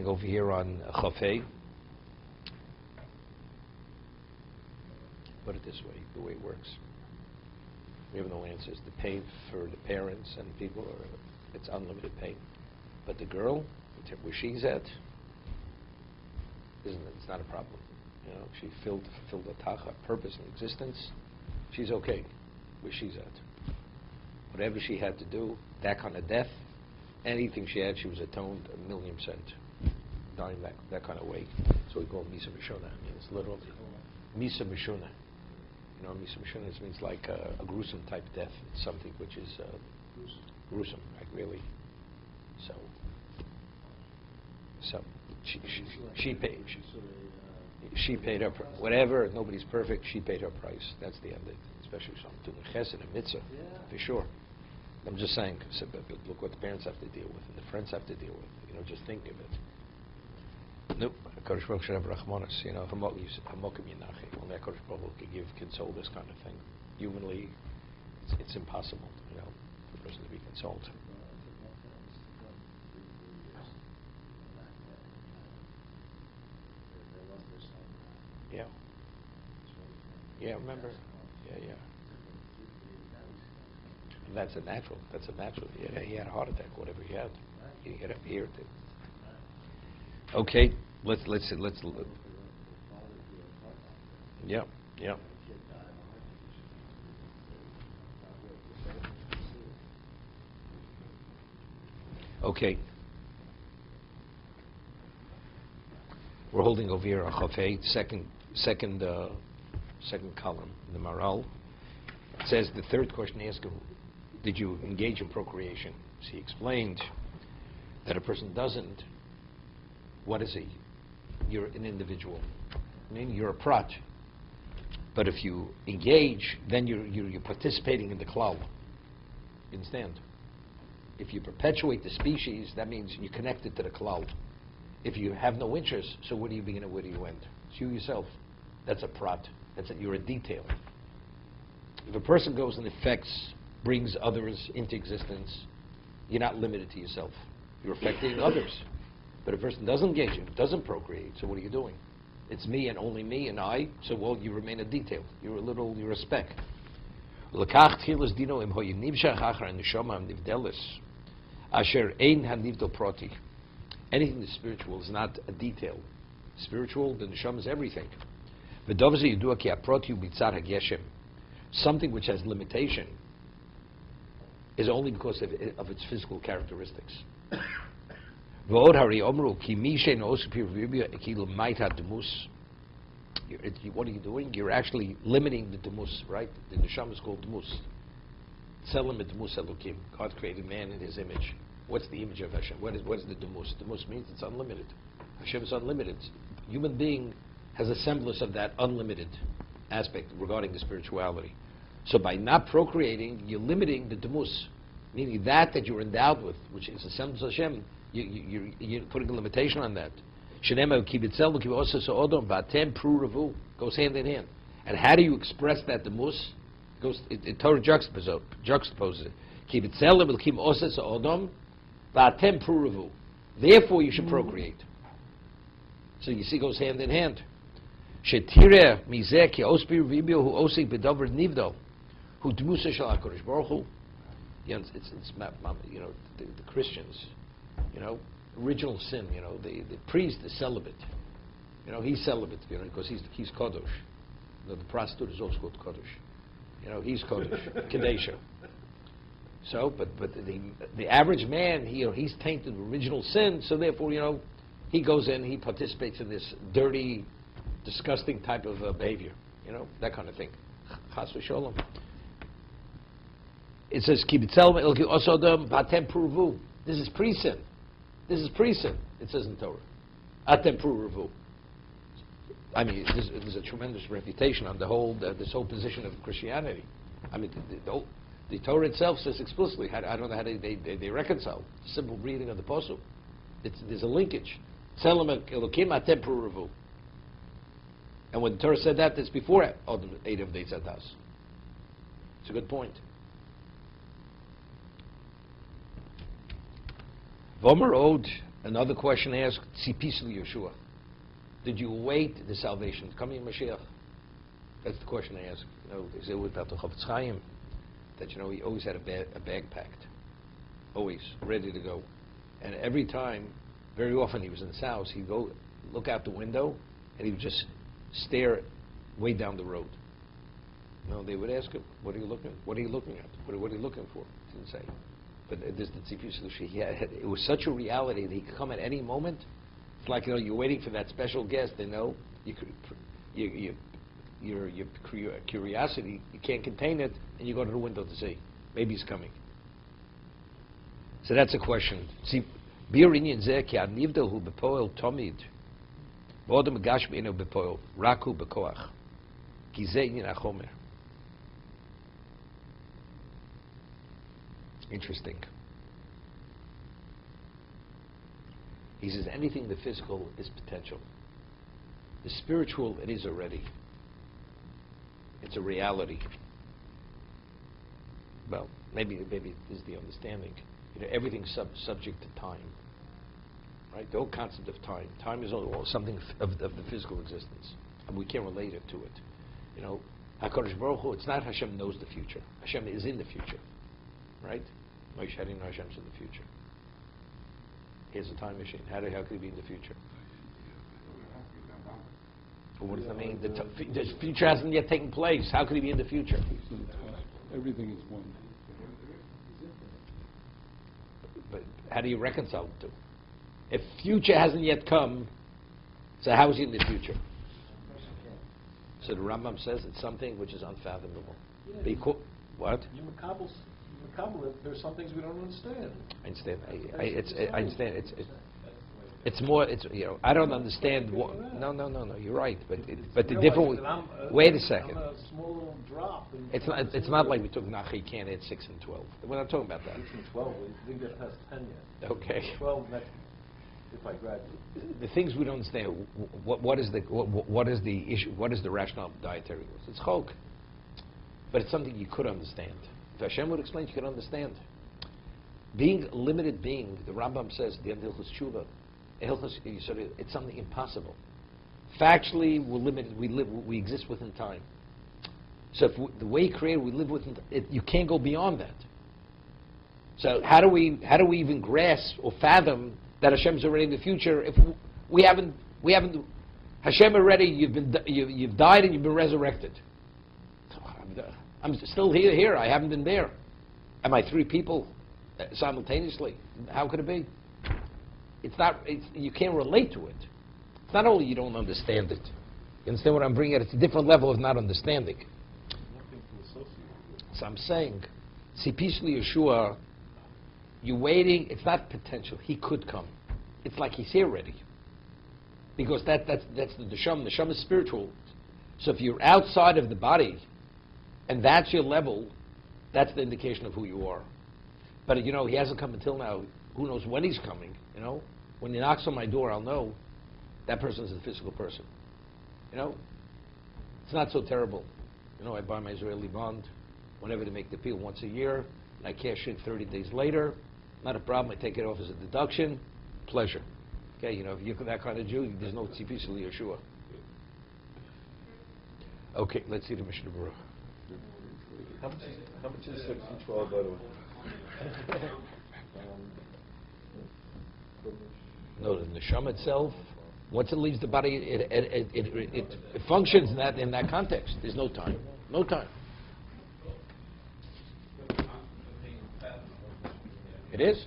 over here on Chafei. Put it this way, the way it works. We have no answers. The pain for the parents and people, it's unlimited pain. But the girl, where she's at, isn't it? It's not a problem. You know, she fulfilled a tacha, purpose in existence. She's okay where she's at. Whatever she had to do, that kind of death, anything she had, she was atoned 1,000,000%. Dying that kind of way. So we call it Misa Mishona. I mean, it's literally Misa Mishona. You know, Misa Mishona means like a gruesome type death. It's something which is gruesome, like really. So she paid her whatever. Nobody's perfect. She paid her price. That's the end of it. Especially something doing chesed and mitzvah, for sure. I'm just saying. So, but look what the parents have to deal with and the friends have to deal with. You know, just think of it. Nope. Kodesh Baruch should have rachmanas. You know, hamokim yinachi. Only Kodesh Baruch can console this kind of thing. Humanly, it's impossible. You know, for a person to be consoled. Yeah. Yeah, remember? Yeah. And that's a natural. Yeah, he had a heart attack, whatever he had. He didn't get up here. Okay, let's. Yeah. Okay. We're holding over here a Chafei, second column, the Maharal. It says the third question asked him, did you engage in procreation? So he explained that a person doesn't. What is he? You're an individual. I mean, you're a prat. But if you engage, then you're participating in the klal. You understand? If you perpetuate the species, that means you're connected to the klal. If you have no interest, so where do you begin and where do you end? It's you yourself. That's a prat. You're a detail. If a person goes and affects, brings others into existence, you're not limited to yourself. You're affecting others. But if a person doesn't engage in, doesn't procreate, so what are you doing? It's me and only me and I, so well, you remain a detail. You're a speck. Anything that's spiritual is not a detail. Spiritual, the neshama is everything. Something which has limitation is only because of its physical characteristics. What are you doing? You're actually limiting the demus, right? The neshama is called demus. Tzelem et demus elokim. God created man in His image. What's the image of Hashem? What is the demus? Demus means it's unlimited. Hashem is unlimited. Human being has a semblance of that unlimited aspect regarding the spirituality. So by not procreating, you're limiting the demus, meaning that you're endowed with, which is a semblance of Hashem. You're putting a limitation on that. Goes hand in hand. And how do you express that demus? Torah juxtaposes it. Therefore, you should procreate. So you see, it goes hand in hand. The Christians, original sin. The priest is celibate. He's celibate, because he's kodesh. The prostitute is also called kodesh. He's kodesh, kadesha. So, but the average man, he's tainted with original sin. So therefore, he goes in, he participates in this dirty, disgusting type of behavior. That kind of thing. Chas v'sholom. It says, this is pre-sin. It says in Torah. Atem pruruvu. I mean, there's a tremendous reputation on this whole position of Christianity. I mean, the Torah itself says explicitly. I don't know how they reconcile. The simple reading of the pasuk. There's a linkage. And when the Torah said that, it's before eight of the Eitzadas. It's a good point. Vomer Od Another question asked, Tzipis Yeshua. Did you await the salvation, coming Mashiach? That's the question they ask. They say without the Chofetz Chaim, that he always had a bag packed. Always, ready to go. And every time, very often he was in his house, he'd go look out the window, and he would just stare way down the road. They would ask him, what are you looking at? What are you looking for? He didn't say. But there's the Tzipus Lushi. It was such a reality that he could come at any moment. It's like, you're waiting for that special guest. Your curiosity, you can't contain it, and you go to the window to see. Maybe he's coming. So that's a question. See, Bir inyan zeh ki anivda hu bepoel tomid, v'odem gash beinu bepoel, raku bekoach, ki zeh inyan achomer. Interesting. He says anything in the physical is potential. The spiritual, it is already. It's a reality. Well, maybe this is the understanding. Everything's subject to time. Right? The whole concept of time. Time is something of the physical existence. And we can't relate it to it. HaKadosh Baruch Hu, it's not Hashem knows the future. Hashem is in the future. Right? Moshe, how do you know Hashem's in the future? Here's a time machine. How could he be in the future? Well, what does that mean? The future hasn't yet taken place. How could he be in the future? Everything is one. But how do you reconcile the two? If future hasn't yet come, so how is he in the future? So the Rambam says it's something which is unfathomable. Yeah, What? You makabel it. There's some things we don't understand. I understand. I understand. It's more. I don't understand. No. You're right. But the different. Wait a second. I'm a small little drop. It's not like we took Nachi can't add 6 and 12. We're not talking about that. 6 and 12. We didn't get past 10 yet. Okay. 12 next. If I graduate. The things we don't understand. What is the issue? What is the rationale of dietary rules? It's chok. But it's something you could understand. If Hashem would explain, you could understand. Being a limited being, the Rambam says, the end Hilchos Tshuva, it's something impossible. Factually, we're limited. We exist within time. So if the way He created, we live within. You can't go beyond that. So how do we even grasp or fathom that Hashem's already in the future if we haven't? Hashem already. You've died and you've been resurrected. I'm still here. I haven't been there. Am I 3 people simultaneously? How could it be? You can't relate to it. It's not only you don't understand it. You understand what I'm bringing at? It's a different level of not understanding. Nothing to associate with. So I'm saying, see, peacefully Yeshua, you're waiting. It's not potential. He could come. It's like he's here already. Because that's the Neshama. The Neshama is spiritual. So if you're outside of the body, and that's your level, that's the indication of who you are. But he hasn't come until now. Who knows when he's coming? When he knocks on my door, I'll know that person is a physical person. It's not so terrible. I buy my Israeli bond whenever they make the appeal once a year, and I cash in 30 days later. Not a problem. I take it off as a deduction. Pleasure. Okay, if you're that kind of Jew, there's no tzipis Yeshua. Okay, let's see the Mishnah Berurah. How much is 6 and 12, by the way? No, the neshama itself, once it leaves the body, it functions in that context. There's no time. No time. It is.